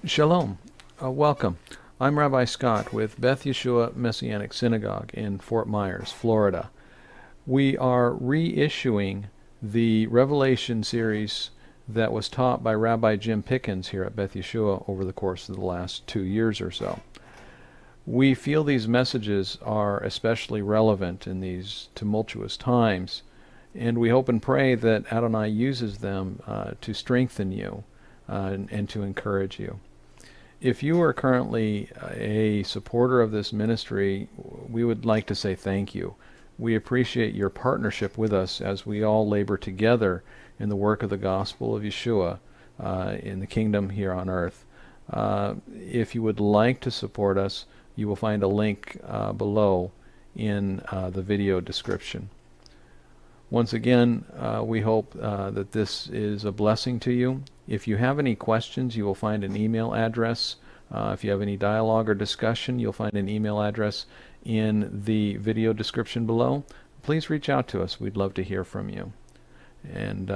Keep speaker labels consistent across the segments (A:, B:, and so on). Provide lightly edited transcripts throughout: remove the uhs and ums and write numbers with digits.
A: Shalom. Welcome. I'm Rabbi Scott with Beth Yeshua Messianic Synagogue in Fort Myers, Florida. We are reissuing the Revelation series that was taught by Rabbi Jim Pickens here at Beth Yeshua over the course of the last 2 years or so. We feel these messages are especially relevant in these tumultuous times, and we hope and pray that Adonai uses them to strengthen you and to encourage you. If you are currently a supporter of this ministry, we would like to say thank you. We appreciate your partnership with us as we all labor together in the work of the gospel of Yeshua in the kingdom here on earth. If you would like to support us, you will find a link below in the video description. Once again, we hope that this is a blessing to you. If you have any questions, you will find an email address. If you have any dialogue or discussion, you'll find an email address in the video description below. Please reach out to us. We'd love to hear from you. And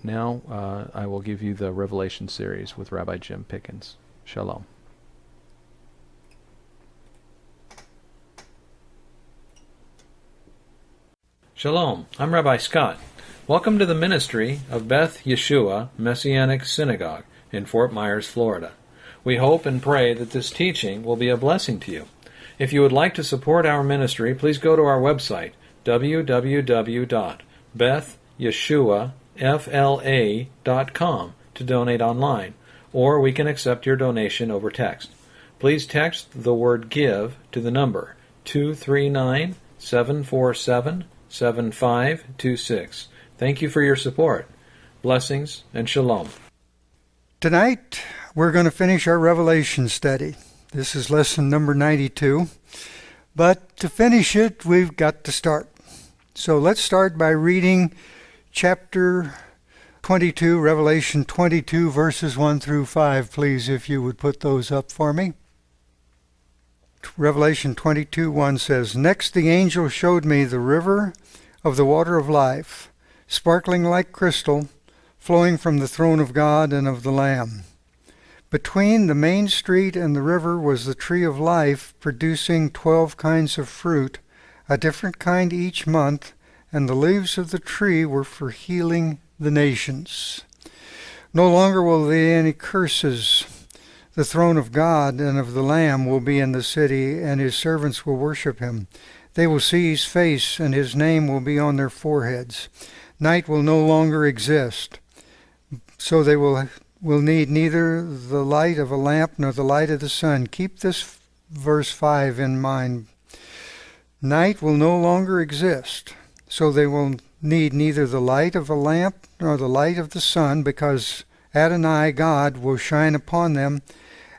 A: now I will give you the Revelation series with Rabbi Jim Pickens. Shalom. Shalom. I'm Rabbi Scott. Welcome to the ministry of Beth Yeshua Messianic Synagogue in Fort Myers, Florida. We hope and pray that this teaching will be a blessing to you. If you would like to support our ministry, please go to our website, www.bethyeshuafla.com, to donate online, or we can accept your donation over text. Please text the word GIVE to the number 239-747-7526. Thank you for your support. Blessings and shalom.
B: Tonight, we're going to finish our Revelation study. This is lesson number 92. But to finish it, we've got to start. So let's start by reading chapter 22, Revelation 22, verses 1 through 5. Please, if you would put those up for me. Revelation 22:1 says, "Next the angel showed me the river of the water of life, sparkling like crystal, flowing from the throne of God and of the Lamb. Between the main street and the river was the tree of life, producing 12 kinds of fruit, a different kind each month, and the leaves of the tree were for healing the nations. No longer will there be any curses. The throne of God and of the Lamb will be in the city, and his servants will worship him. They will see his face, and his name will be on their foreheads. Night will no longer exist, so they will need neither the light of a lamp nor the light of the sun." Keep this verse 5 in mind. Night will no longer exist, so they will need neither the light of a lamp nor the light of the sun, because Adonai God will shine upon them,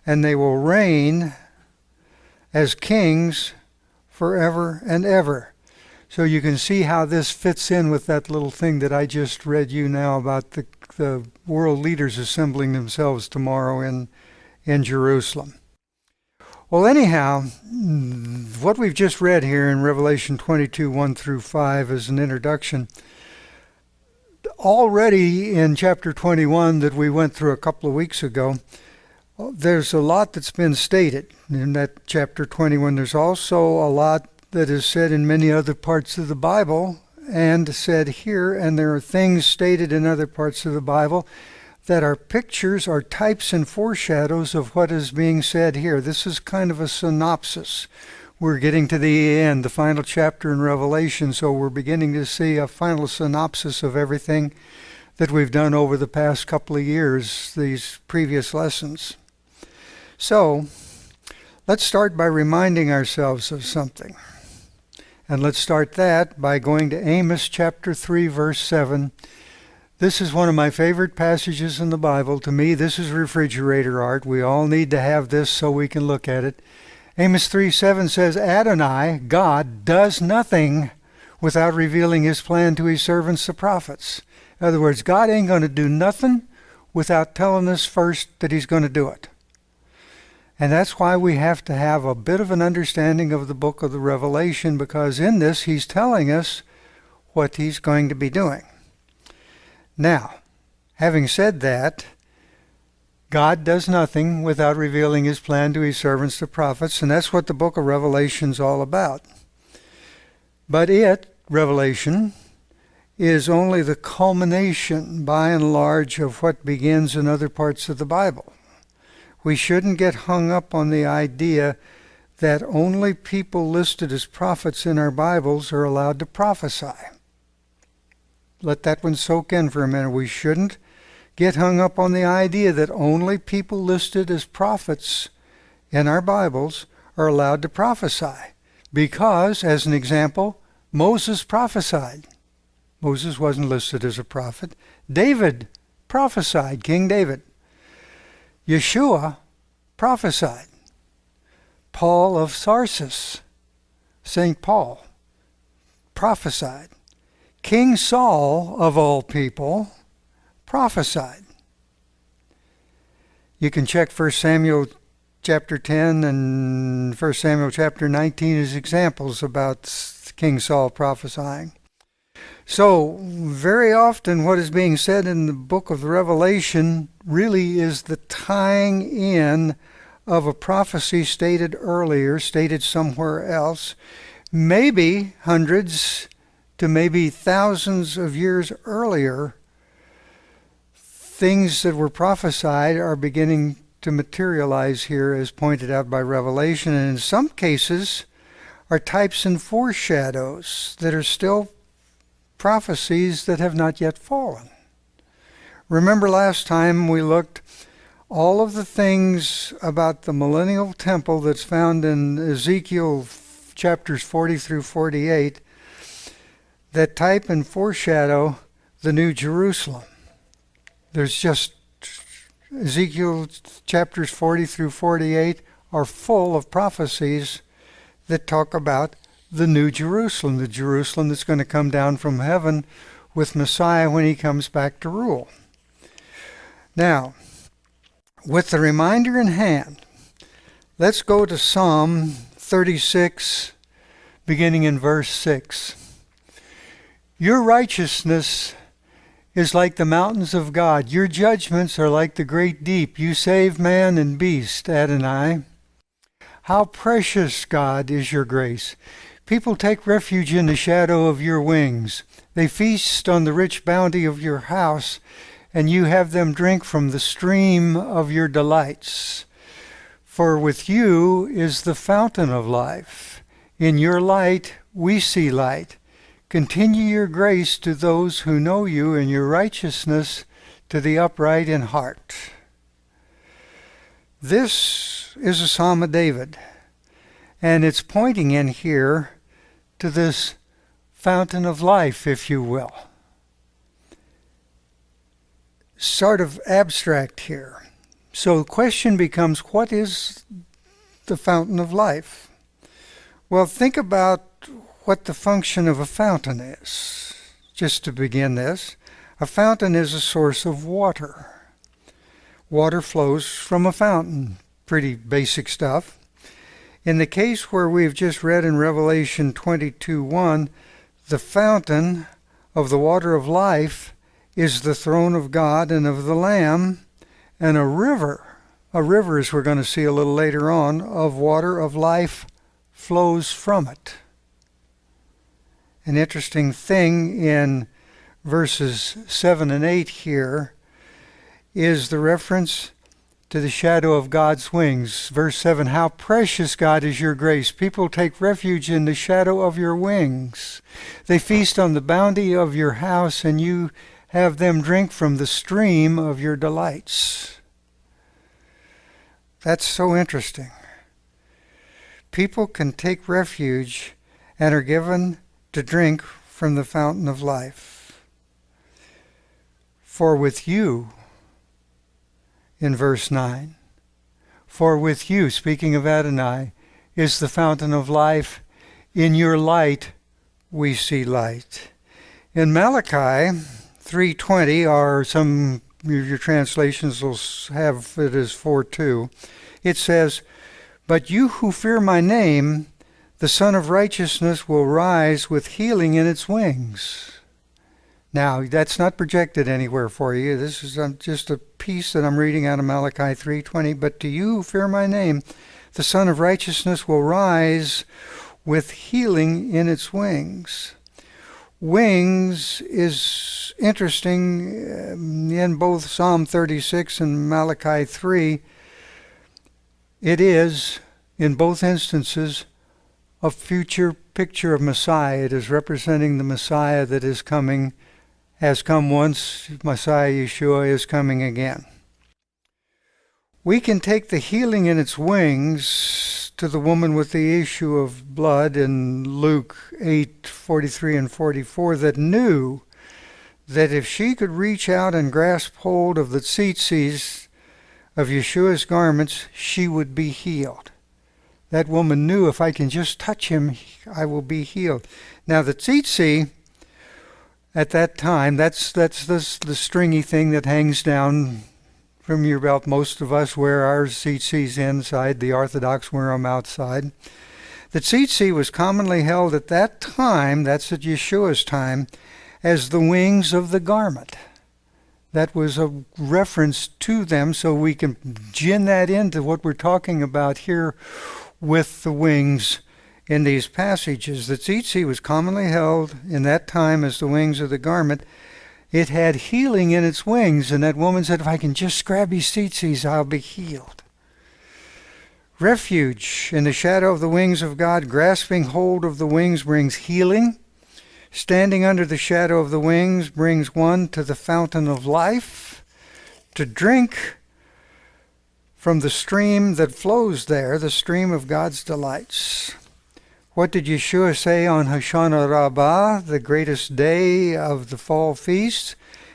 B: and they will reign as kings forever and ever. So you can see how this fits in with that little thing that I just read you now about the world leaders assembling themselves tomorrow in Jerusalem. Well, anyhow, what we've just read here in Revelation 22, 1 through 5 is an introduction. Already in chapter 21 that we went through a couple of weeks ago, there's a lot that's been stated in that chapter 21. There's also a lot that is said in many other parts of the Bible and said here, and there are things stated in other parts of the Bible that are pictures or types and foreshadows of what is being said here. This is kind of a synopsis. We're getting to the end, the final chapter in Revelation, so we're beginning to see a final synopsis of everything that we've done over the past couple of years, these previous lessons. So, let's start by reminding ourselves of something. And let's start that by going to Amos chapter 3, verse 7. This is one of my favorite passages in the Bible. To me, this is refrigerator art. We all need to have this so we can look at it. Amos 3:7 says, "Adonai, God, does nothing without revealing his plan to his servants, the prophets." In other words, God ain't going to do nothing without telling us first that he's going to do it. And that's why we have to have a bit of an understanding of the book of the Revelation, because in this he's telling us what he's going to be doing. Now, having said that, God does nothing without revealing his plan to his servants, the prophets, and that's what the book of Revelation is all about. But Revelation, is only the culmination, by and large, of what begins in other parts of the Bible. We shouldn't get hung up on the idea that only people listed as prophets in our Bibles are allowed to prophesy. Let that one soak in for a minute. We shouldn't get hung up on the idea that only people listed as prophets in our Bibles are allowed to prophesy. Because, as an example, Moses prophesied. Moses wasn't listed as a prophet. David prophesied, King David. Yeshua prophesied. Paul of Tarsus, St. Paul, prophesied. King Saul, of all people, prophesied. You can check 1 Samuel chapter 10 and 1 Samuel chapter 19 as examples about King Saul prophesying. So, very often what is being said in the book of Revelation really is the tying in of a prophecy stated earlier, stated somewhere else, maybe hundreds to maybe thousands of years earlier. Things that were prophesied are beginning to materialize here, as pointed out by Revelation, and in some cases are types and foreshadows that are still prophecies that have not yet fallen. Remember last time we looked all of the things about the millennial temple that's found in Ezekiel chapters 40 through 48 that type and foreshadow the New Jerusalem. There's just Ezekiel chapters 40 through 48 are full of prophecies that talk about the New Jerusalem, the Jerusalem that's going to come down from heaven with Messiah when he comes back to rule. Now, with the reminder in hand, let's go to Psalm 36, beginning in verse 6. Your righteousness is like the mountains of God. Your judgments are like the great deep. You save man and beast, Adonai. How precious, God, is your grace. People take refuge in the shadow of your wings. They feast on the rich bounty of your house, and you have them drink from the stream of your delights. For with you is the fountain of life. In your light we see light. Continue your grace to those who know you, and your righteousness to the upright in heart. This is a Psalm of David, and it's pointing in here to this fountain of life, if you will. Sort of abstract here. So the question becomes, what is the fountain of life? Well, think about what the function of a fountain is. Just to begin this, a fountain is a source of water. Water flows from a fountain. Pretty basic stuff. In the case where we've just read in Revelation 22:1, the fountain of the water of life is the throne of God and of the Lamb, and a river, as we're going to see a little later on, of water of life flows from it. An interesting thing in verses 7 and 8 here is the reference to the shadow of God's wings. Verse 7, how precious, God, is your grace. People take refuge in the shadow of your wings. They feast on the bounty of your house, and you have them drink from the stream of your delights. That's so interesting. People can take refuge and are given to drink from the fountain of life. For with you, in verse 9, for with you, speaking of Adonai, is the fountain of life. In your light we see light. In Malachi 3:20, or some of your translations will have it as 4:2, it says, but you who fear my name, the Son of Righteousness will rise with healing in its wings. Now, that's not projected anywhere for you. This is just a piece that I'm reading out of Malachi 3:20. But to you who fear my name, the Son of Righteousness will rise with healing in its wings. Wings is interesting in both Psalm 36 and Malachi 3. It is, in both instances, a future picture of Messiah. It is representing the Messiah that is coming, has come once. Messiah Yeshua is coming again. We can take the healing in its wings to the woman with the issue of blood in Luke 8:43 and 44 that knew that if she could reach out and grasp hold of the tzitzis of Yeshua's garments, she would be healed. That woman knew, if I can just touch him, I will be healed. Now the tzitzi, at that time, that's the stringy thing that hangs down from your belt. Most of us wear our tzitzis inside. The Orthodox wear them outside. The tzitzi was commonly held at that time, that's at Yeshua's time, as the wings of the garment. That was a reference to them, so we can gin that into what we're talking about here with the wings in these passages. The tzitzi was commonly held in that time as the wings of the garment. It had healing in its wings, and that woman said, if I can just grab these tzitzis, I'll be healed. Refuge in the shadow of the wings of God, grasping hold of the wings brings healing. Standing under the shadow of the wings brings one to the fountain of life, to drink from the stream that flows there, the stream of God's delights. What did Yeshua say on Hoshana Rabbah, the greatest day of the fall feast?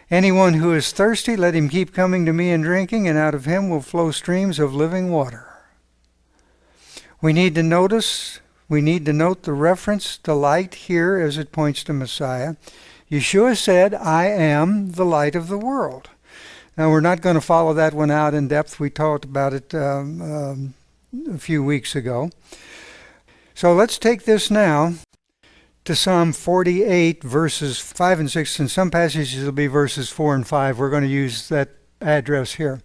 B: Anyone who is thirsty, let him keep coming to me and drinking, and out of him will flow streams of living water. We need to note the reference to light here as it points to Messiah. Yeshua said, I am the light of the world. Now, we're not going to follow that one out in depth. We talked about it a few weeks ago. So let's take this now to Psalm 48, verses 5 and 6. In some passages, it'll be verses 4 and 5. We're going to use that address here.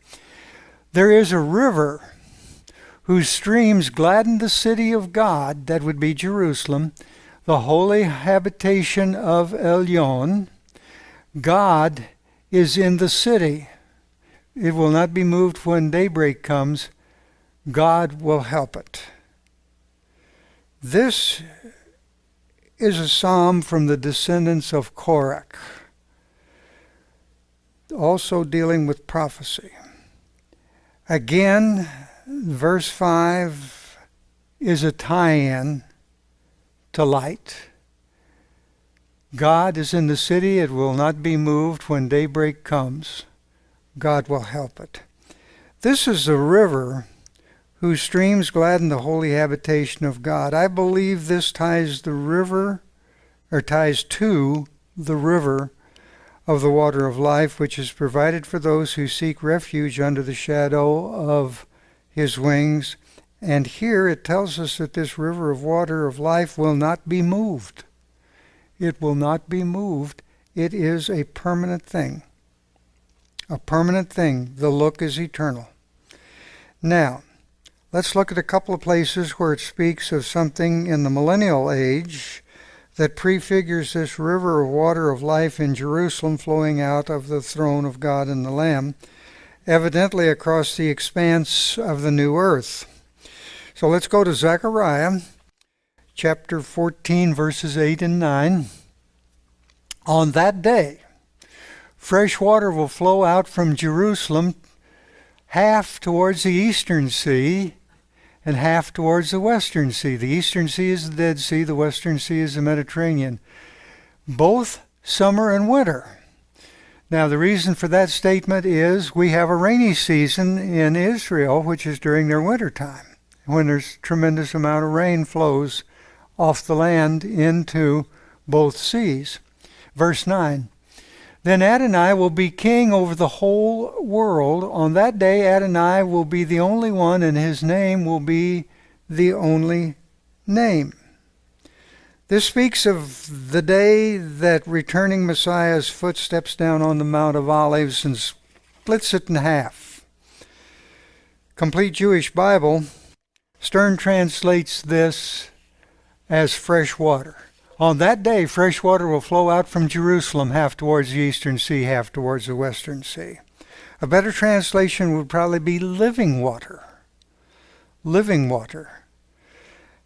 B: There is a river whose streams gladden the city of God, that would be Jerusalem, the holy habitation of Elyon. God is in the city. It will not be moved when daybreak comes. God will help it. This is a psalm from the descendants of Korach, also dealing with prophecy. Again, verse 5 is a tie-in to light. God is in the city. It will not be moved when daybreak comes. God will help it. This is a river whose streams gladden the holy habitation of God. I believe this ties to the river of the water of life, which is provided for those who seek refuge under the shadow of his wings. And here it tells us that this river of water of life will not be moved. It will not be moved. It is a permanent thing. A permanent thing. The look is eternal. Now, let's look at a couple of places where it speaks of something in the millennial age that prefigures this river of water of life in Jerusalem flowing out of the throne of God and the Lamb, evidently across the expanse of the new earth. So let's go to Zechariah chapter 14, verses 8 and 9. On that day, fresh water will flow out from Jerusalem, half towards the eastern sea and half towards the western sea. The eastern sea is the Dead Sea, the western sea is the Mediterranean. Both summer and winter. Now, the reason for that statement is we have a rainy season in Israel, which is during their winter time, when there's tremendous amount of rain flows off the land into both seas. Verse 9, then Adonai will be king over the whole world. On that day, Adonai will be the only one, and his name will be the only name. This speaks of the day that returning Messiah's foot steps down on the Mount of Olives and splits it in half. Complete Jewish Bible, Stern translates this as fresh water. On that day, fresh water will flow out from Jerusalem, half towards the eastern sea, half towards the western sea. A better translation would probably be living water. Living water.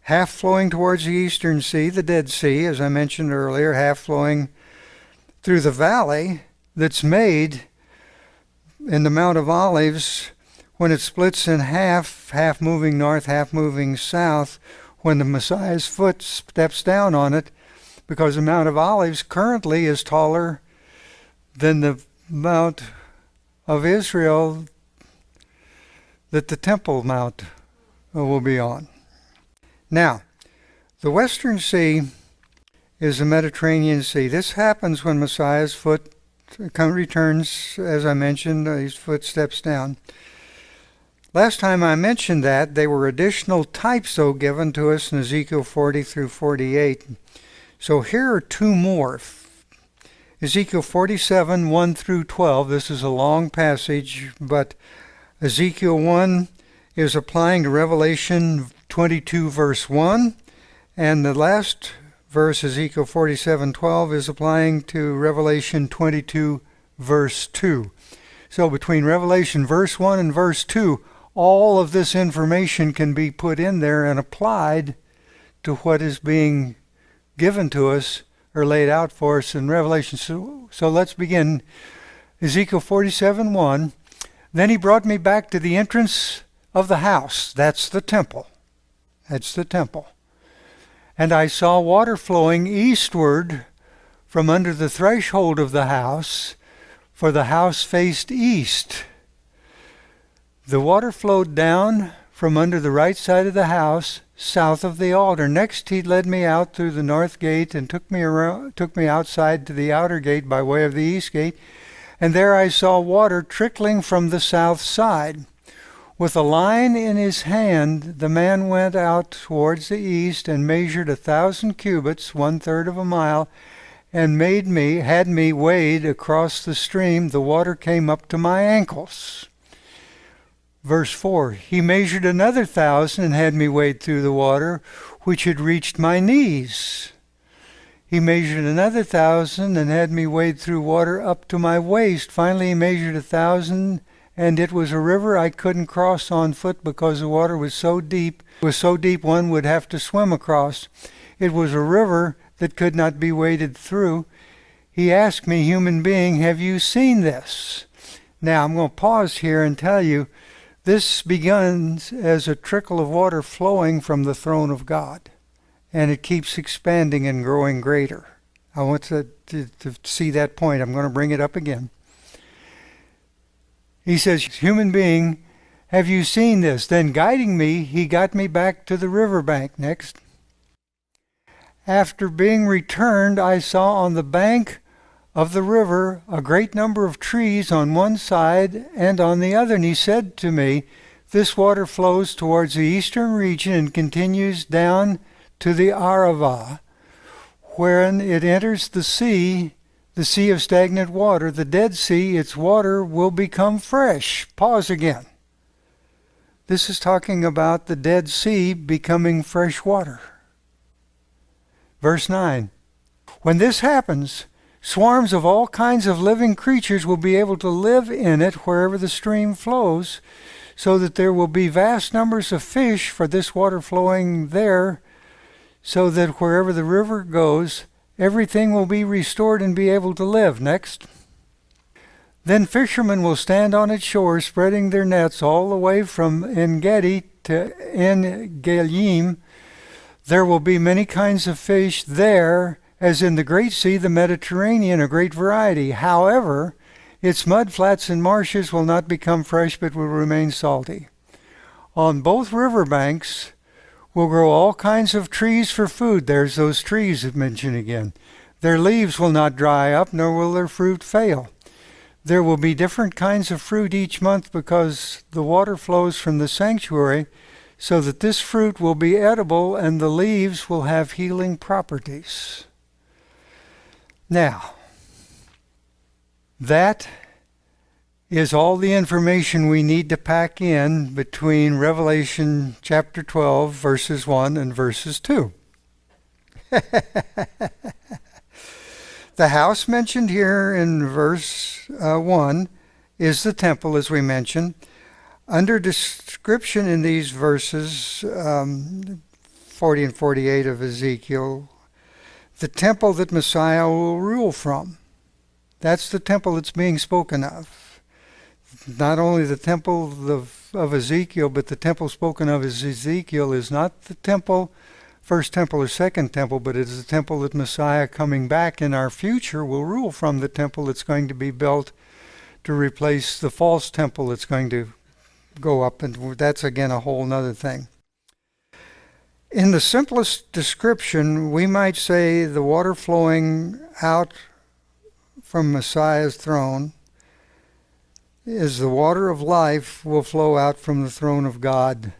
B: Half flowing towards the eastern sea, the Dead Sea, as I mentioned earlier, half flowing through the valley that's made in the Mount of Olives when it splits in half, half moving north, half moving south, when the Messiah's foot steps down on it, because the Mount of Olives currently is taller than the Mount of Israel that the Temple Mount will be on. Now, the Western Sea is the Mediterranean Sea. This happens when Messiah's foot returns, as I mentioned, his foot steps down. Last time I mentioned that, there were additional types, though, given to us in Ezekiel 40 through 48. So here are two more. Ezekiel 47, 1 through 12. This is a long passage, but Ezekiel 1 is applying to Revelation 22, verse 1, and the last verse, Ezekiel 47, 12, is applying to Revelation 22, verse 2. So between Revelation verse 1 and verse 2, all of this information can be put in there and applied to what is being given to us or laid out for us in Revelation. So let's begin. Ezekiel 47, 1. Then he brought me back to the entrance of the house. That's the temple. That's the temple. And I saw water flowing eastward from under the threshold of the house, for the house faced east. The water flowed down from under the right side of the house, south of the altar. Next he led me out through the north gate and took me outside to the outer gate by way of the east gate, and there I saw water trickling from the south side. With a line in his hand, the man went out towards the east and measured 1,000 cubits, 1/3 of a mile, and had me wade across the stream. The water came up to my ankles. Verse 4, he measured another 1,000 and had me wade through the water, which had reached my knees. He measured another 1,000 and had me wade through water up to my waist. Finally, he measured 1,000, and it was a river I couldn't cross on foot because the water was so deep. It was so deep one would have to swim across. It was a river that could not be waded through. He asked me, human being, have you seen this? Now, I'm going to pause here and tell you, this begins as a trickle of water flowing from the throne of God, and it keeps expanding and growing greater. I want to see that point. I'm going to bring it up again. He says, human being, have you seen this? Then guiding me, he got me back to the riverbank. Next. After being returned, I saw on the bank of the river a great number of trees on one side and on the other. And he said to me, this water flows towards the eastern region and continues down to the Arava, wherein it enters the sea of stagnant water, the Dead Sea. Its water will become fresh. Pause again. This is talking about the Dead Sea becoming fresh water. Verse 9. When this happens, swarms of all kinds of living creatures will be able to live in it wherever the stream flows, so that there will be vast numbers of fish for this water flowing there, so that wherever the river goes, everything will be restored and be able to live. Next. Then fishermen will stand on its shore, spreading their nets all the way from En-Gedi to En-Galim. There will be many kinds of fish there, as in the Great Sea, the Mediterranean, a great variety. However, its mud flats and marshes will not become fresh, but will remain salty. On both riverbanks will grow all kinds of trees for food. There's those trees mentioned again. Their leaves will not dry up, nor will their fruit fail. There will be different kinds of fruit each month because the water flows from the sanctuary, so that this fruit will be edible and the leaves will have healing properties. Now, that is all the information we need to pack in between Revelation chapter 12, verses 1 and verses 2. The house mentioned here in verse 1 is the temple, as we mentioned. Under description in these verses 40 and 48 of Ezekiel, the temple that Messiah will rule from. That's the temple that's being spoken of. Not only the temple of Ezekiel, but the temple spoken of as Ezekiel is not the temple, first temple or second temple, but it is the temple that Messiah coming back in our future will rule from, the temple that's going to be built to replace the false temple that's going to go up, and that's again a whole nother thing. In the simplest description, we might say the water flowing out from Messiah's throne is the water of life will flow out from the throne of God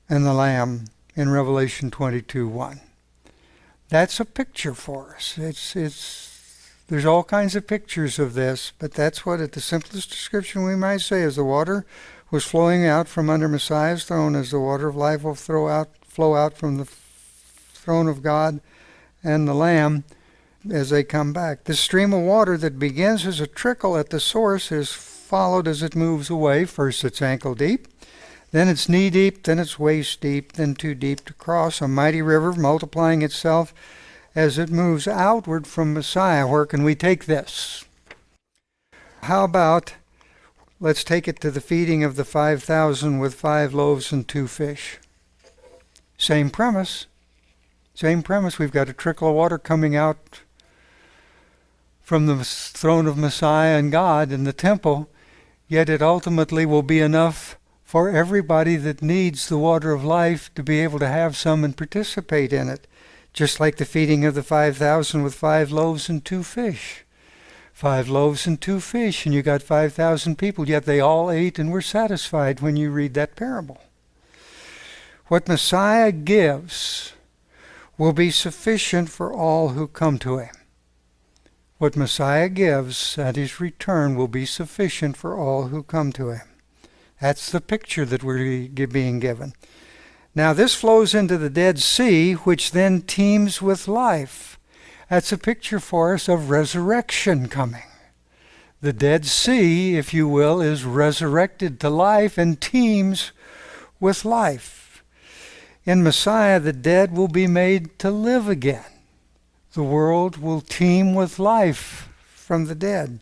B: and the Lamb in Revelation 22:1. That's a picture for us. There's all kinds of pictures of this, but that's what the simplest description we might say is the water was flowing out from under Messiah's throne as the water of life will flow out from the throne of God and the Lamb as they come back. This stream of water that begins as a trickle at the source is followed as it moves away. First it's ankle deep, then it's knee deep, then it's waist deep, then too deep to cross. A mighty river multiplying itself as it moves outward from Messiah. Where can we take this? How about let's take it to the feeding of the 5,000 with 5 loaves and 2 fish. Same premise. Same premise. We've got a trickle of water coming out from the throne of Messiah and God in the temple, yet it ultimately will be enough for everybody that needs the water of life to be able to have some and participate in it. Just like the feeding of the 5,000 with 5 loaves and 2 fish. 5 loaves and 2 fish, and you got 5,000 people, yet they all ate and were satisfied when you read that parable. What Messiah gives will be sufficient for all who come to him. What Messiah gives at his return will be sufficient for all who come to him. That's the picture that we're being given. Now this flows into the Dead Sea, which then teems with life. That's a picture for us of resurrection coming. The Dead Sea, if you will, is resurrected to life and teems with life. In Messiah, the dead will be made to live again. The world will teem with life from the dead.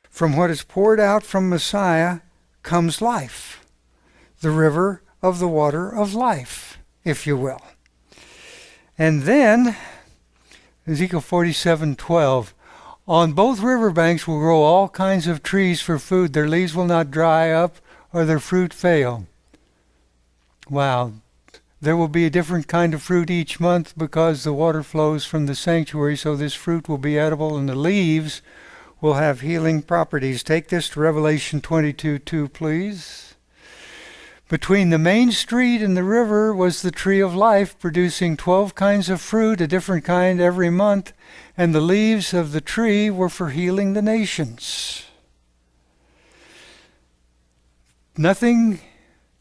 B: From what is poured out from Messiah comes life, the river of the water of life, if you will. And then, Ezekiel 47:12, on both riverbanks will grow all kinds of trees for food. Their leaves will not dry up or their fruit fail. Wow. There will be a different kind of fruit each month because the water flows from the sanctuary, so this fruit will be edible and the leaves will have healing properties. Take this to Revelation 22:2, please. Between the main street and the river was the tree of life, producing 12 kinds of fruit, a different kind every month, and the leaves of the tree were for healing the nations. Nothing,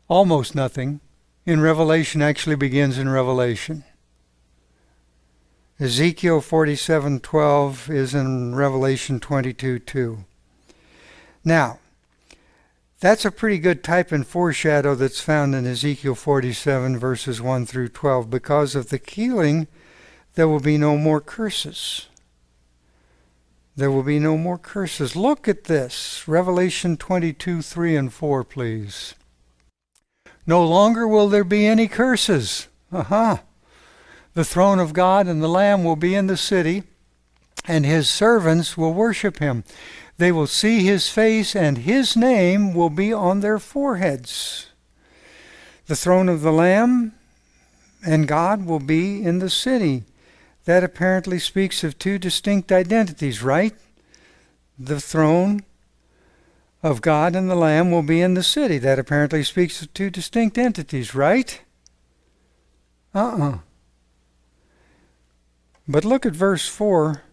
B: almost nothing, in Revelation actually begins in Revelation. Ezekiel 47:12 is in Revelation 22:2. Now, that's a pretty good type and foreshadow that's found in Ezekiel 47 verses 1 through 12. Because of the healing, there will be no more curses. There will be no more curses. Look at this. Revelation 22:3 and 4, please. No longer will there be any curses. The throne of God and the Lamb will be in the city, and his servants will worship him. They will see his face, and his name will be on their foreheads. The throne of the Lamb and God will be in the city. That apparently speaks of 2 distinct identities, right? The throne of God and the Lamb will be in the city. That apparently speaks of two distinct entities, right? But look at verse 4,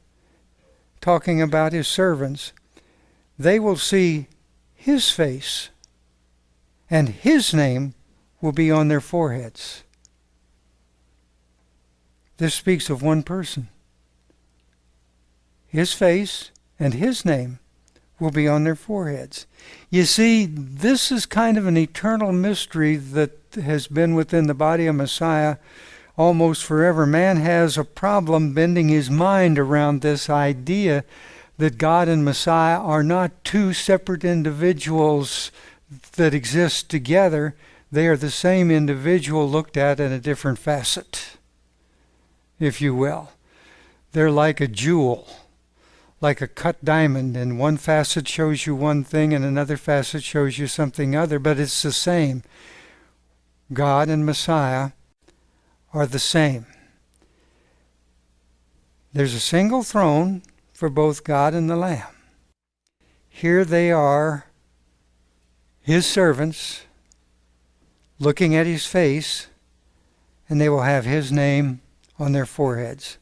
B: talking about his servants. They will see his face, and his name will be on their foreheads. This speaks of one person. His face and his name will be on their foreheads. You see, this is kind of an eternal mystery that has been within the body of Messiah almost forever. Man has a problem bending his mind around this idea that God and Messiah are not two separate individuals that exist together. They are the same individual looked at in a different facet, if you will. They're like a jewel, like a cut diamond, and one facet shows you one thing and another facet shows you something other, but it's the same. God and Messiah are the same. There's a single throne for both God and the Lamb. Here they are, his servants, looking at his face, and they will have his name on their foreheads.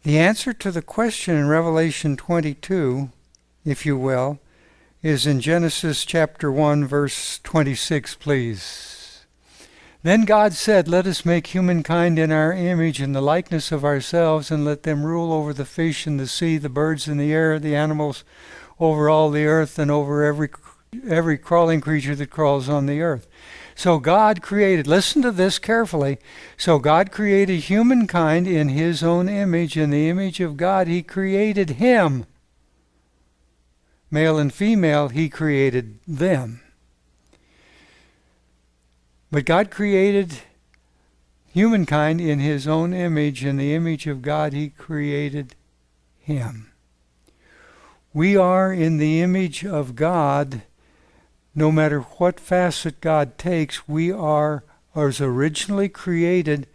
B: The answer to the question in Revelation 22, if you will, is in Genesis chapter 1, verse 26, please. Then God said, "Let us make humankind in our image, in the likeness of ourselves, and let them rule over the fish in the sea, the birds in the air, the animals over all the earth, and over every crawling creature that crawls on the earth." So God created, listen to this carefully, so God created humankind in his own image. In the image of God he created him. Male and female he created them. But God created humankind in his own image. In the image of God he created him. We are in the image of God. No matter what facet God takes, we are, as originally created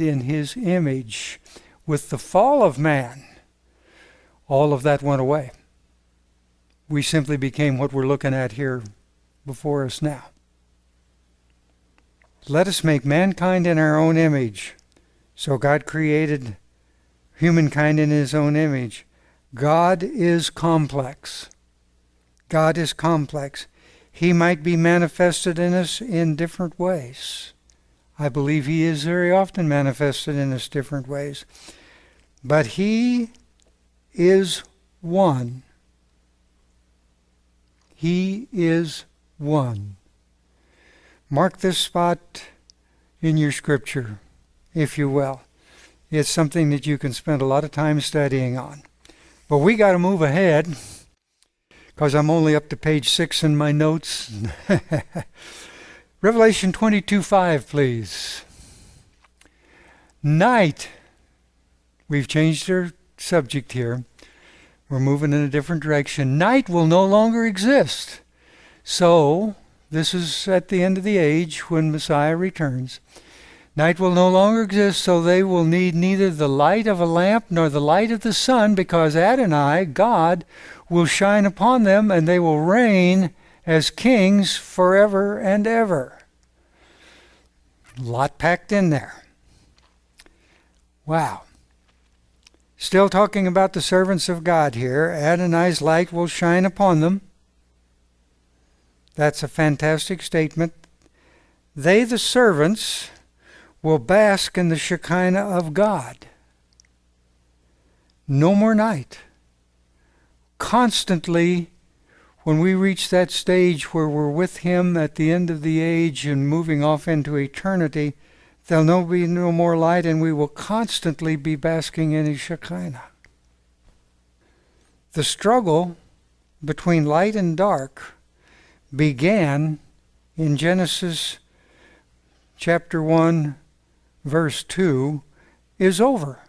B: in his image. With the fall of man, all of that went away. We simply became what we're looking at here before us now. Let us make mankind in our own image. So God created humankind in his own image. God is complex. God is complex. He might be manifested in us in different ways. I believe he is very often manifested in us different ways. But he is one. He is one. Mark this spot in your scripture, if you will. It's something that you can spend a lot of time studying on. But we got to move ahead, because I'm only up to page 6 in my notes. Revelation 22:5, please. Night. We've changed our subject here. We're moving in a different direction. Night will no longer exist. So, this is at the end of the age when Messiah returns. Night will no longer exist, so they will need neither the light of a lamp nor the light of the sun, because Adonai, God, will shine upon them, and they will reign as kings forever and ever. A lot packed in there. Wow. Still talking about the servants of God here. Adonai's light will shine upon them. That's a fantastic statement. They, the servants, will bask in the Shekinah of God. No more night. Constantly, when we reach that stage where we're with him at the end of the age and moving off into eternity, there'll be no more light, and we will constantly be basking in his Shekinah. The struggle between light and dark began in Genesis chapter 1, verse 2, is over.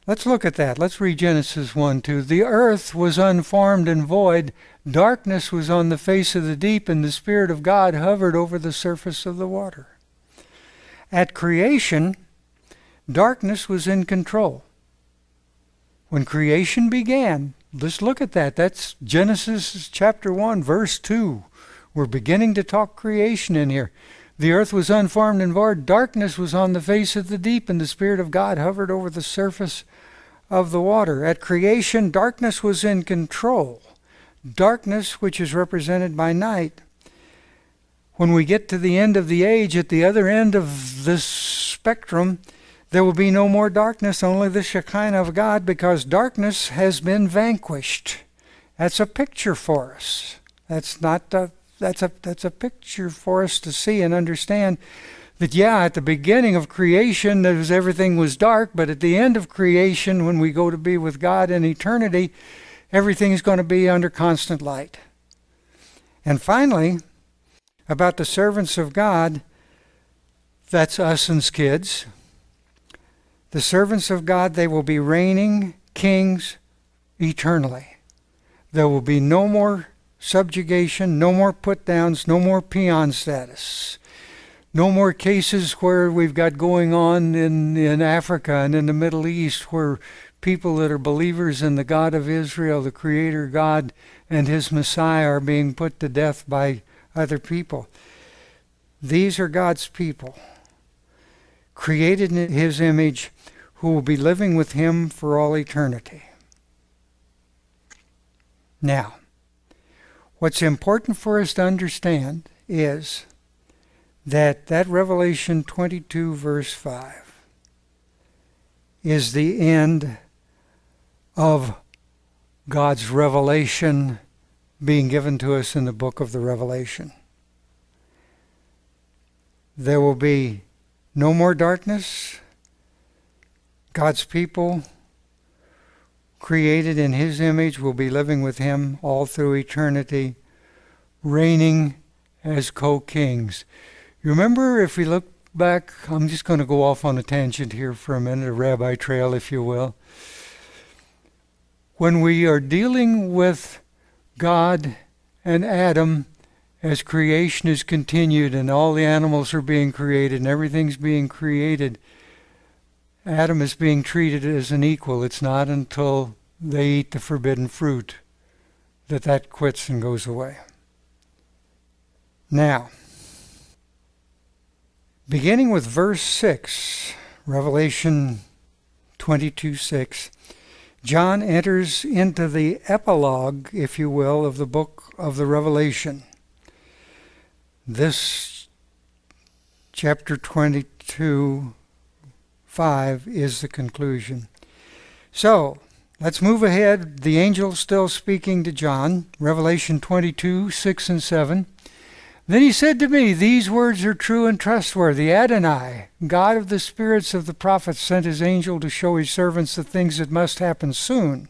B: Let's look at that. Let's read Genesis 1:2. The earth was unformed and void. Darkness was on the face of the deep, and the Spirit of God hovered over the surface of the water. At creation, darkness was in control. When creation began, Just look at that. That's Genesis chapter 1, verse 2. We're beginning to talk creation in here. The earth was unformed and void. Darkness was on the face of the deep, and the Spirit of God hovered over the surface of the water. At creation, darkness was in control. Darkness, which is represented by night. When we get to the end of the age, at the other end of this spectrum, there will be no more darkness, only the Shekinah of God, because darkness has been vanquished. That's a picture for us. That's a picture for us to see and understand that, at the beginning of creation, everything was dark, but at the end of creation, when we go to be with God in eternity, everything is going to be under constant light. And finally, about the servants of God, that's us and kids. The servants of God, they will be reigning kings eternally. There will be no more subjugation, no more put-downs, no more peon status. No more cases where we've got going on in Africa and in the Middle East where people that are believers in the God of Israel, the Creator God, and His Messiah are being put to death by other people. These are God's people, created in His image, who will be living with Him for all eternity. Now, what's important for us to understand is that Revelation 22 verse 5 is the end of God's revelation being given to us in the book of the Revelation. There will be no more darkness. God's people, created in His image, will be living with Him all through eternity, reigning as co-kings. You remember, if we look back, I'm just going to go off on a tangent here for a minute, a rabbi trail, if you will. When we are dealing with God and Adam, as creation is continued and all the animals are being created and everything's being created, Adam is being treated as an equal. It's not until they eat the forbidden fruit that quits and goes away. Now, beginning with verse 6, Revelation 22:6, John enters into the epilogue, if you will, of the book of the Revelation. This chapter 22:5 is the conclusion. So, let's move ahead. The angel still speaking to John, Revelation 22:6 and 7. Then he said to me, "These words are true and trustworthy. Adonai, God of the spirits of the prophets, sent his angel to show his servants the things that must happen soon.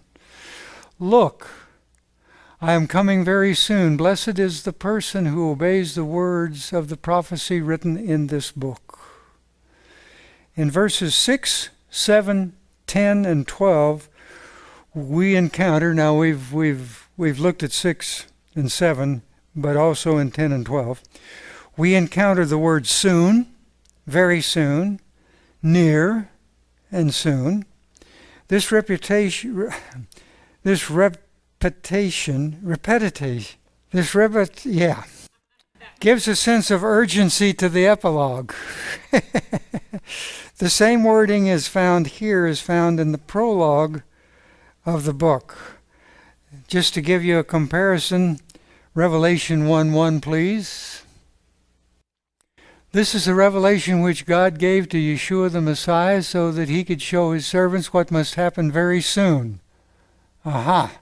B: Look, I am coming very soon. Blessed is the person who obeys the words of the prophecy written in this book." In verses 6, 7, 10, and 12, we encounter, now we've looked at 6 and 7, but also in 10 and 12, we encounter the word soon, very soon, near, and soon. This repetition gives a sense of urgency to the epilogue. The same wording is found in the prologue of the book. Just to give you a comparison, Revelation 1:1, please. This is the revelation which God gave to Yeshua the Messiah so that he could show his servants what must happen very soon. Aha!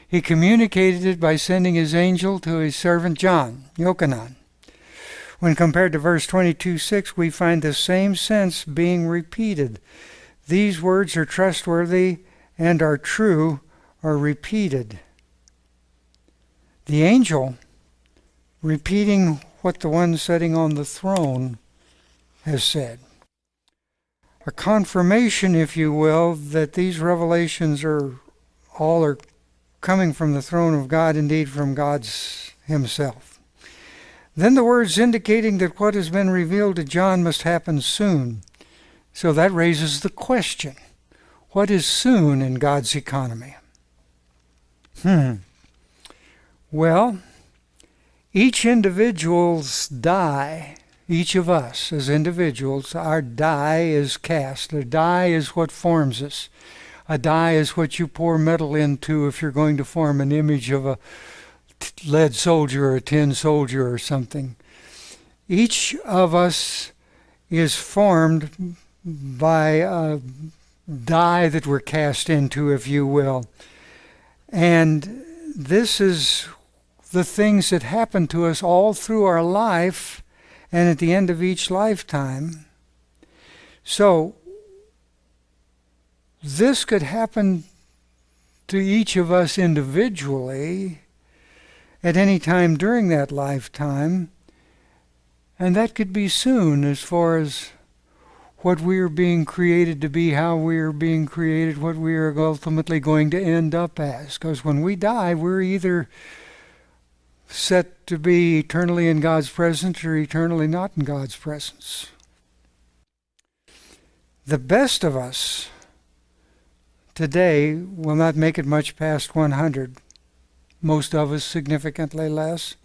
B: He communicated it by sending his angel to his servant John, Yochanan. When compared to verse 22:6, we find the same sense being repeated. These words are trustworthy and are true, are repeated. The angel repeating what the one sitting on the throne has said. A confirmation, if you will, that these revelations are coming from the throne of God, indeed from God's himself. Then the words indicating that what has been revealed to John must happen soon. So that raises the question, what is soon in God's economy? Well, each individual's die, each of us as individuals, our die is cast. A die is what forms us. A die is what you pour metal into if you're going to form an image of a lead soldier or a tin soldier or something. Each of us is formed by a die that we're cast into, if you will. And this is the things that happen to us all through our life and at the end of each lifetime. So, this could happen to each of us individually at any time during that lifetime, and that could be soon as far as what we are being created to be, how we are being created, what we are ultimately going to end up as. Because when we die, we're either set to be eternally in God's presence or eternally not in God's presence. The best of us today will not make it much past 100. Most of us significantly less.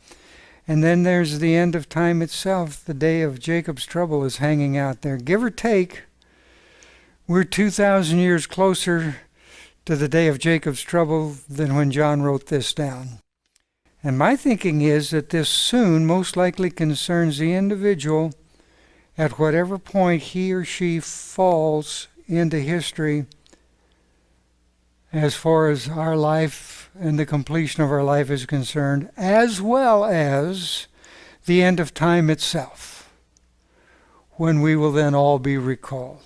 B: And then there's the end of time itself. The day of Jacob's trouble is hanging out there. Give or take, we're 2,000 years closer to the day of Jacob's trouble than when John wrote this down. And my thinking is that this soon most likely concerns the individual at whatever point he or she falls into history as far as our life and the completion of our life is concerned, as well as the end of time itself, when we will then all be recalled.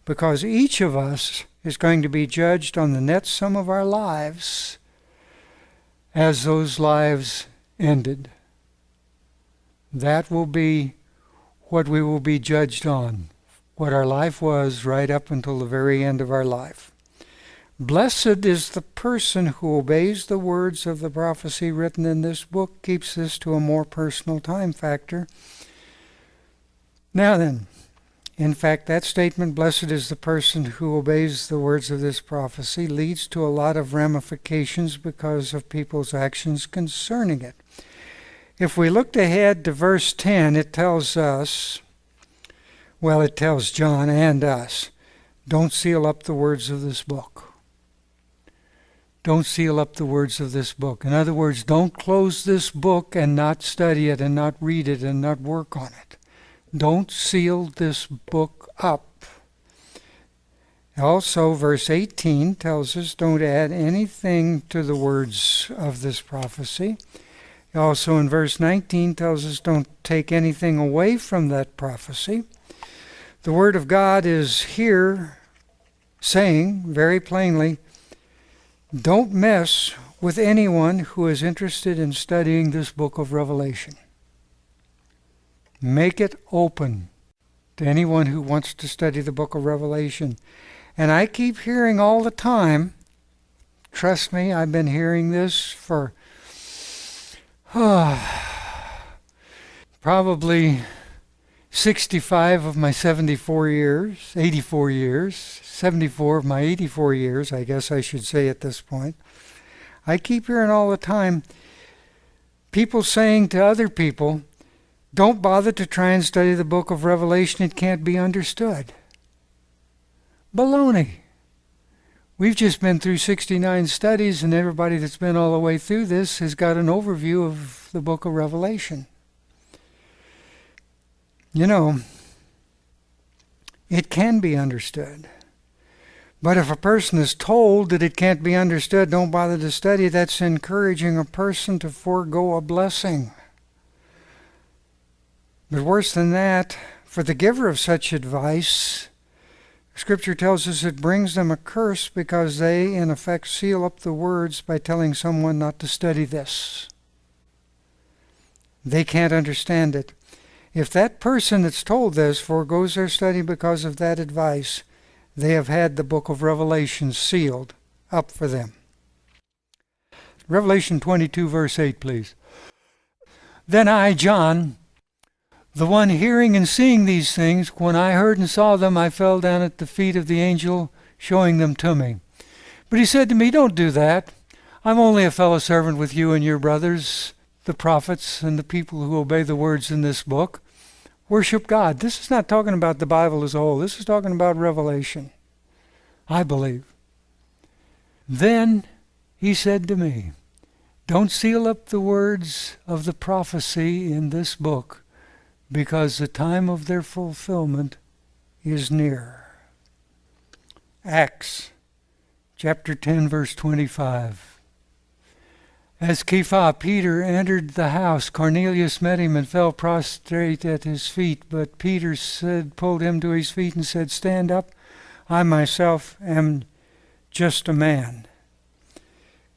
B: Because each of us is going to be judged on the net sum of our lives as those lives ended. That will be what we will be judged on, what our life was right up until the very end of our life. Blessed is the person who obeys the words of the prophecy written in this book, keeps this to a more personal time factor. Now then, in fact, that statement, blessed is the person who obeys the words of this prophecy, leads to a lot of ramifications because of people's actions concerning it. If we looked ahead to verse 10, it tells us, well, it tells John and us, don't seal up the words of this book. Don't seal up the words of this book. In other words, don't close this book and not study it and not read it and not work on it. Don't seal this book up. Also, verse 18 tells us don't add anything to the words of this prophecy. Also in verse 19 tells us don't take anything away from that prophecy. The Word of God is here saying very plainly, don't mess with anyone who is interested in studying this book of Revelation. Make it open to anyone who wants to study the book of Revelation. And I keep hearing all the time, trust me, I've been hearing this for probably 65 of my 74 years, 84 years, 74 of my 84 years, I guess I should say at this point. I keep hearing all the time people saying to other people, don't bother to try and study the book of Revelation, it can't be understood. Baloney. We've just been through 69 studies, and everybody that's been all the way through this has got an overview of the book of Revelation. You know, it can be understood. But if a person is told that it can't be understood, don't bother to study, that's encouraging a person to forego a blessing. But worse than that, for the giver of such advice, Scripture tells us it brings them a curse because they, in effect, seal up the words by telling someone not to study this. They can't understand it. If that person that's told this forgoes their study because of that advice, they have had the book of Revelation sealed up for them. Revelation 22, verse 8, please. Then I, John, the one hearing and seeing these things, when I heard and saw them, I fell down at the feet of the angel showing them to me. But he said to me, don't do that. I'm only a fellow servant with you and your brothers, the prophets, and the people who obey the words in this book. Worship God. This is not talking about the Bible as a whole. This is talking about Revelation, I believe. Then he said to me, don't seal up the words of the prophecy in this book, because the time of their fulfillment is near. Acts chapter 10, verse 25. As Kepha, Peter, entered the house, Cornelius met him and fell prostrate at his feet. But Peter pulled him to his feet and said, stand up, I myself am just a man.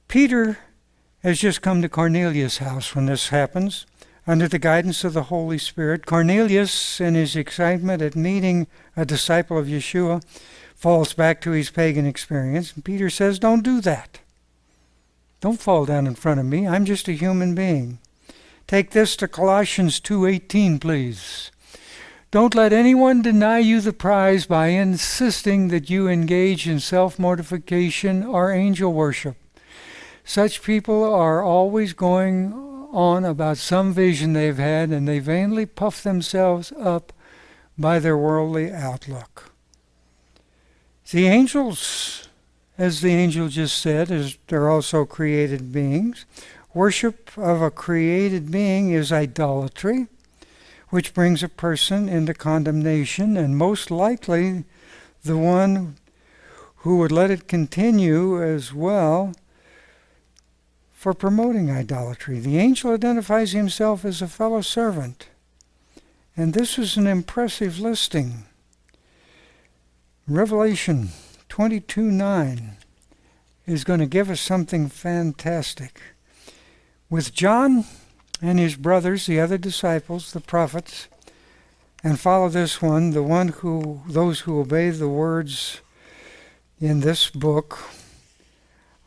B: Peter has just come to Cornelius' house when this happens, under the guidance of the Holy Spirit. Cornelius, in his excitement at meeting a disciple of Yeshua, falls back to his pagan experience. And Peter says, don't do that. Don't fall down in front of me. I'm just a human being. Take this to Colossians 2:18, please. Don't let anyone deny you the prize by insisting that you engage in self-mortification or angel worship. Such people are always going on about some vision they've had, and they vainly puff themselves up by their worldly outlook. The angels, as the angel just said, they're also created beings. Worship of a created being is idolatry, which brings a person into condemnation, and most likely the one who would let it continue as well for promoting idolatry. The angel identifies himself as a fellow servant, and this is an impressive listing. Revelation 22:9 is going to give us something fantastic. With John and his brothers, the other disciples, the prophets, and follow this one, those who obey the words in this book.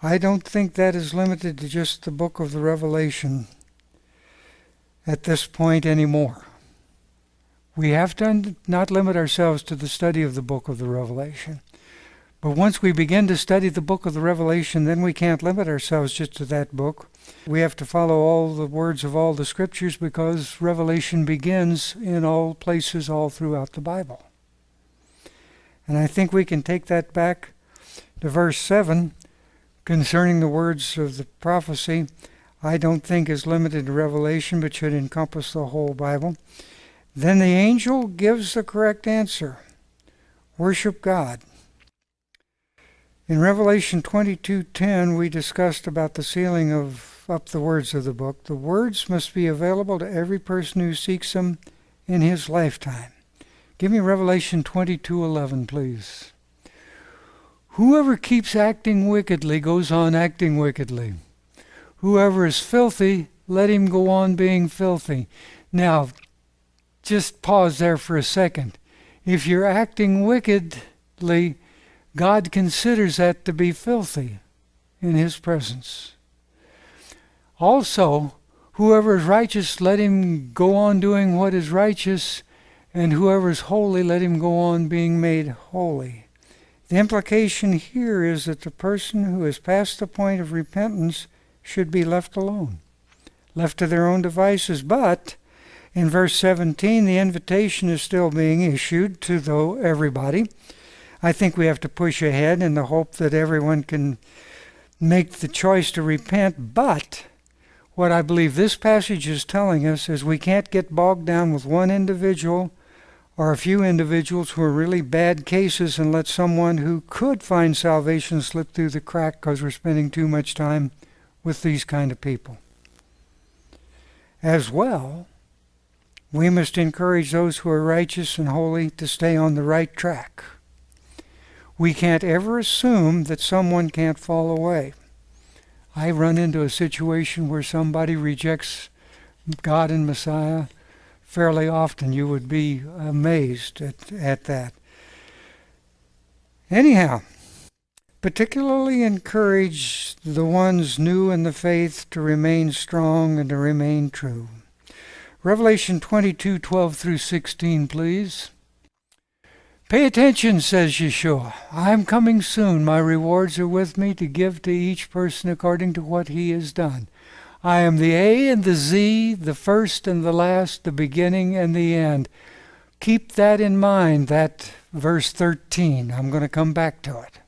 B: I don't think that is limited to just the book of the Revelation at this point anymore. We have to not limit ourselves to the study of the book of the Revelation. But once we begin to study the book of the Revelation, then we can't limit ourselves just to that book. We have to follow all the words of all the scriptures, because Revelation begins in all places all throughout the Bible. And I think we can take that back to verse 7 concerning the words of the prophecy. I don't think is limited to Revelation, but should encompass the whole Bible. Then the angel gives the correct answer. Worship God. In Revelation 22:10, we discussed about the sealing of up the words of the book. The words must be available to every person who seeks them in his lifetime. Give me Revelation 22:11, please. Whoever keeps acting wickedly goes on acting wickedly. Whoever is filthy, let him go on being filthy. Now, just pause there for a second. If you're acting wickedly, God considers that to be filthy in his presence. Also, whoever is righteous, let him go on doing what is righteous, and whoever is holy, let him go on being made holy. The implication here is that the person who has passed the point of repentance should be left alone, left to their own devices. But in verse 17, the invitation is still being issued to everybody. I think we have to push ahead in the hope that everyone can make the choice to repent. But what I believe this passage is telling us is we can't get bogged down with one individual or a few individuals who are really bad cases and let someone who could find salvation slip through the crack because we're spending too much time with these kind of people. As well, we must encourage those who are righteous and holy to stay on the right track. We can't ever assume that someone can't fall away. I run into a situation where somebody rejects God and Messiah fairly often. You would be amazed at that. Anyhow, particularly encourage the ones new in the faith to remain strong and to remain true. Revelation 22:12 through 16, please. Pay attention, says Yeshua. I am coming soon. My rewards are with me to give to each person according to what he has done. I am the A and the Z, the first and the last, the beginning and the end. Keep that in mind, that verse 13. I'm going to come back to it.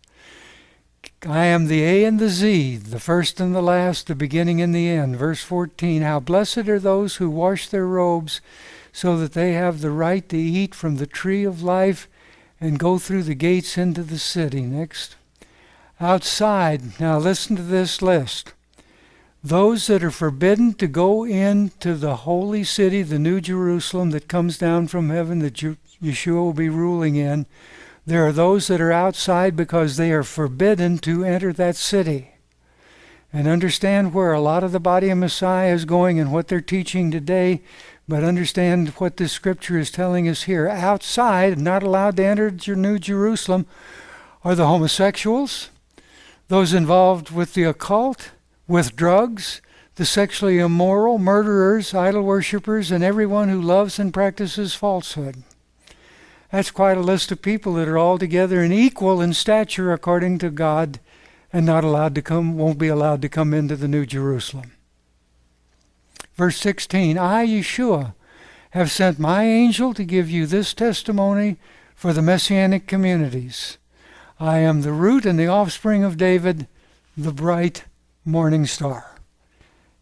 B: I am the A and the Z, the first and the last, the beginning and the end. Verse 14, how blessed are those who wash their robes so that they have the right to eat from the tree of life and go through the gates into the city. Next. Outside, now listen to this list. Those that are forbidden to go into the holy city, the New Jerusalem that comes down from heaven that Yeshua will be ruling in, there are those that are outside because they are forbidden to enter that city. And understand where a lot of the body of Messiah is going and what they're teaching today, but understand what this scripture is telling us here. Outside, not allowed to enter New Jerusalem, are the homosexuals, those involved with the occult, with drugs, the sexually immoral, murderers, idol worshippers, and everyone who loves and practices falsehood. That's quite a list of people that are all together and equal in stature according to God and won't be allowed to come into the New Jerusalem. Verse 16, I, Yeshua, have sent my angel to give you this testimony for the Messianic communities. I am the root and the offspring of David, the bright morning star.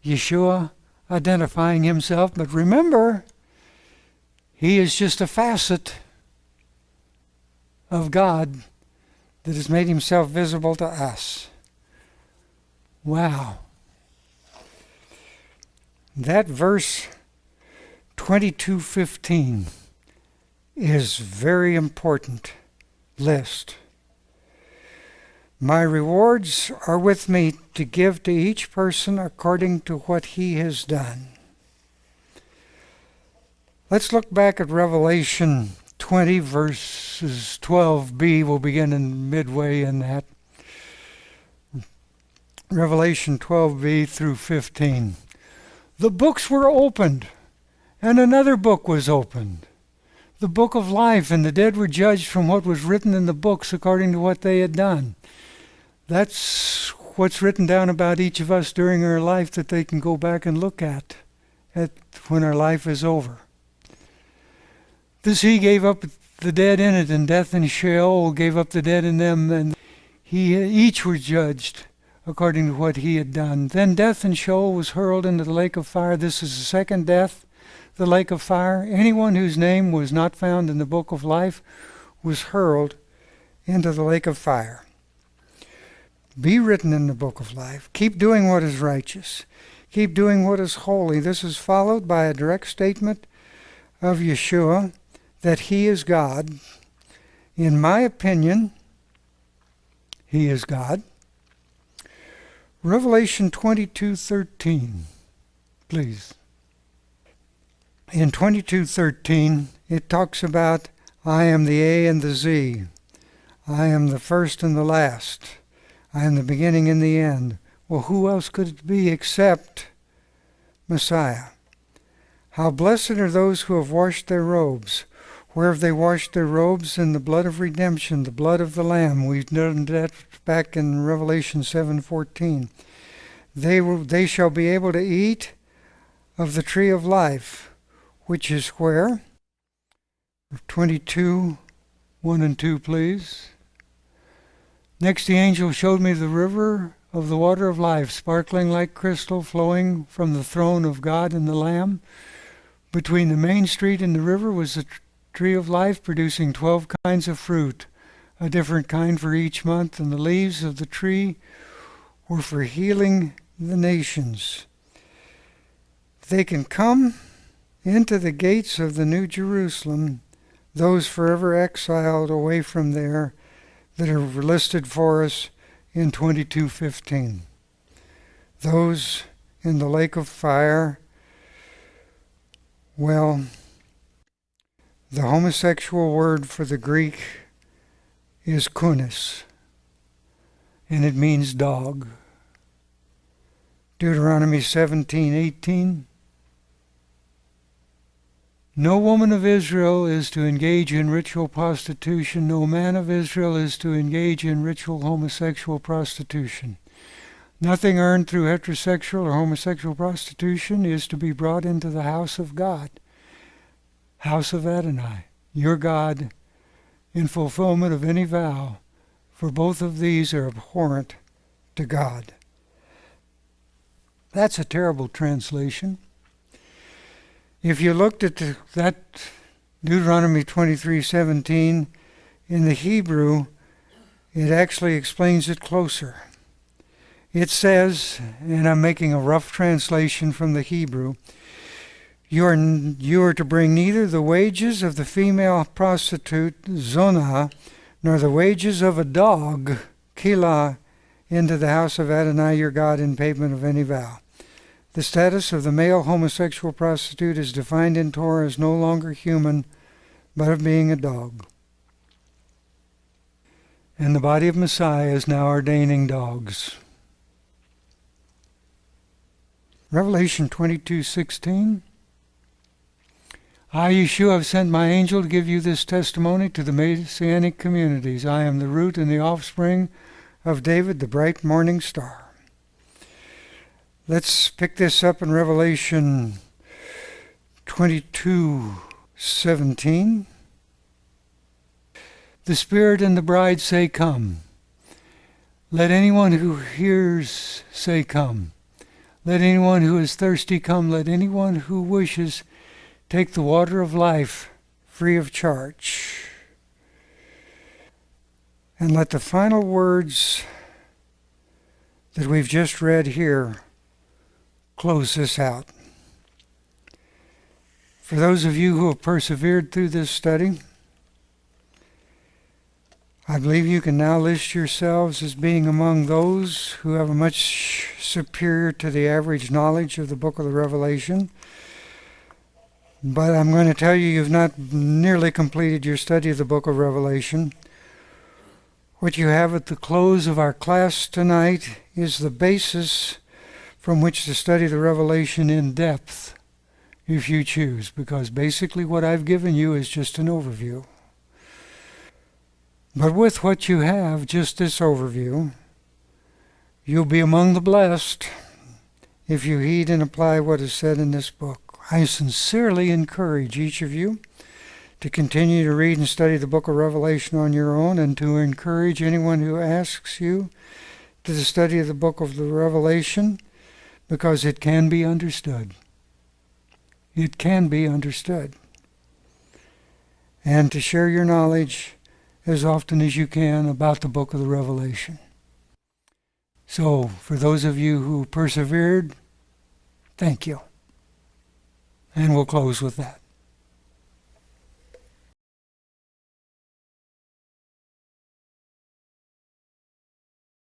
B: Yeshua identifying himself, but remember, he is just a facet of God that has made himself visible to us. Wow. That verse 22:15 is very important list. My rewards are with me to give to each person according to what he has done. Let's look back at Revelation 20 verses 12b. We'll begin in midway in that. Revelation 12b through 15. The books were opened, and another book was opened, the book of life, and the dead were judged from what was written in the books according to what they had done. That's what's written down about each of us during our life that they can go back and look at when our life is over. The sea gave up the dead in it, and death and Sheol gave up the dead in them, and each were judged according to what he had done. Then death and Sheol was hurled into the lake of fire. This is the second death, the lake of fire. Anyone whose name was not found in the book of life was hurled into the lake of fire. Be written in the book of life. Keep doing what is righteous. Keep doing what is holy. This is followed by a direct statement of Yeshua that he is God. In my opinion, he is God. Revelation 22:13, please. In 22:13, it talks about, I am the A and the Z. I am the first and the last. I am the beginning and the end. Well, who else could it be except Messiah? How blessed are those who have washed their robes. Where have they washed their robes? In the blood of redemption, the blood of the Lamb. We've done that back in Revelation 7:14. They shall be able to eat of the tree of life, which is where? 22:1 and 2, please. Next the angel showed me the river of the water of life, sparkling like crystal, flowing from the throne of God and the Lamb. Between the main street and the river was the tree of life, producing 12 kinds of fruit, a different kind for each month, and the leaves of the tree were for healing the nations. They can come into the gates of the New Jerusalem, those forever exiled away from there that are listed for us in 22:15. Those in the lake of fire, well, the homosexual word for the Greek is kunis, and it means dog. Deuteronomy 17:18. No woman of Israel is to engage in ritual prostitution. No man of Israel is to engage in ritual homosexual prostitution. Nothing earned through heterosexual or homosexual prostitution is to be brought into the house of God, house of Adonai, your God, in fulfillment of any vow, for both of these are abhorrent to God. That's a terrible translation. If you looked at that Deuteronomy 23:17 in the Hebrew, it actually explains it closer. It says, and I'm making a rough translation from the Hebrew, you are to bring neither the wages of the female prostitute, zonah, nor the wages of a dog, kilah, into the house of Adonai your God in payment of any vow. The status of the male homosexual prostitute is defined in Torah as no longer human, but of being a dog. And the body of Messiah is now ordaining dogs. Revelation 22:16. I, Yeshua, have sent my angel to give you this testimony to the Messianic communities. I am the root and the offspring of David, the bright morning star. Let's pick this up in Revelation 22:17. The Spirit and the bride say, come. Let anyone who hears say, come. Let anyone who is thirsty come. Let anyone who wishes take the water of life free of charge. And let the final words that we've just read here close this out. For those of you who have persevered through this study, I believe you can now list yourselves as being among those who have a much superior to the average knowledge of the book of the Revelation. But I'm going to tell you, you've not nearly completed your study of the book of Revelation. What you have at the close of our class tonight is the basis from which to study the Revelation in depth, if you choose, because basically what I've given you is just an overview. But with what you have, just this overview, you'll be among the blessed if you heed and apply what is said in this book. I sincerely encourage each of you to continue to read and study the book of Revelation on your own, and to encourage anyone who asks you to the study of the book of the Revelation, because it can be understood. It can be understood. And to share your knowledge as often as you can about the book of the Revelation. So, for those of you who persevered, thank you. And we'll close with that.